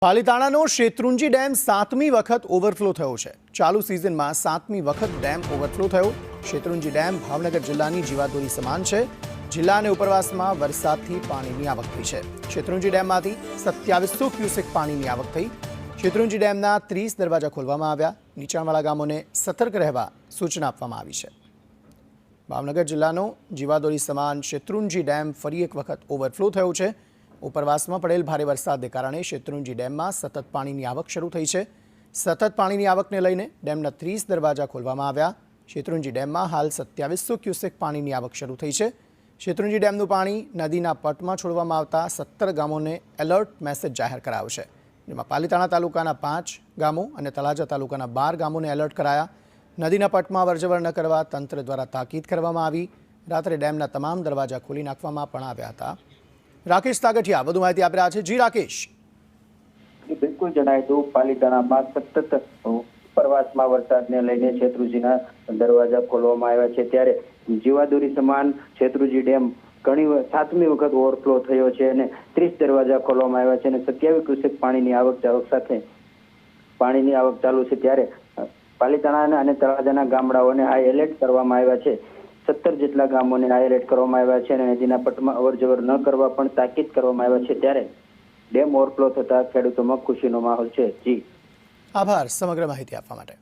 પાલિતાણાનો Shetrunji dam 7મી વખત overflow થયો છે। ચાલુ સિઝનમાં 7મી વખત ડેમ ઓવરફ્લો થયો। શેત્રુંજી ડેમ ભાવનગર જિલ્લાની જીવાદોરી સમાન છે। જિલ્લા અને ઉપરવાસમાં વરસાદથી પાણીની આવક થઈ છે। શેત્રુંજી ડેમમાંથી 2700 ક્યુસેક પાણીની આવક થઈ। શેત્રુંજી ડેમના 30 દરવાજા ખોલવામાં આવ્યા। નીચાણવાળા ગામોને સતર્ક રહેવા સૂચના આપવામાં આવી છે। ભાવનગર જિલ્લાનો જીવાદોરી સમાન શેત્રુંજી ડેમ ફરી એક વખત ઓવરફ્લો થયો છે। ઉપરવાસમાં પડેલ ભારે વરસાદને કારણે શેત્રુંજી ડેમમાં સતત પાણીની આવક શરૂ થઈ છે। સતત પાણીની આવકને લઈને ડેમના 30 દરવાજા ખોલવામાં આવ્યા। શેત્રુંજી ડેમમાં હાલ 2700 ક્યુસેક પાણીની આવક શરૂ થઈ છે। શેત્રુંજી ડેમનું પાણી નદીના પટમાં છોડવામાં આવતા 17 ગામોને એલર્ટ મેસેજ જાહેર કરાયો છે, જેમાં પાલિતાણા તાલુકાના 5 ગામો અને તળાજા તાલુકાના 12 ગામોને એલર્ટ કરાયા। નદીના પટમાં અવરજવર ન કરવા તંત્ર દ્વારા તાકીદ કરવામાં આવી। રાત્રે ડેમના તમામ દરવાજા ખોલી નાખવામાં પણ આવ્યા હતા। રાકેશ તાગઠિયા વધુ માહિતી આપી રહ્યા છે। જી રાકેશ। બિલકુલ જણાય તો પાલિતાણામાં સતત ઉપરવાસમાં વરસાદને લઈને શેત્રુંજીના દરવાજા ખોલવામાં આવ્યા છે, ત્યારે જીવાદોરી સમાન શેત્રુંજી ડેમ ઘણી 7મી વખત ઓવરફ્લો થયો છે અને 30 દરવાજા ખોલવામાં આવ્યા છે અને 27 ક્યુસેક પાણીની આવક સાથે પાણીની આવક ચાલુ છે। ત્યારે પાલિતાણા અને તળાજાના ગામડાઓને હાઈ એલર્ટ કરવામાં આવ્યા છે। 17 જેટલા ગામોને હાઈ એલર્ટ કરવામાં આવ્યા છે અને નદીના પટમાં અવરજવર ન કરવા પણ તાકીદ કરવામાં આવ્યા છે। ત્યારે ડેમ ઓવરફ્લો થતા ખેડૂતોમાં ખુશીનો માહોલ છે। જી આભાર સમગ્ર માહિતી આપવા માટે।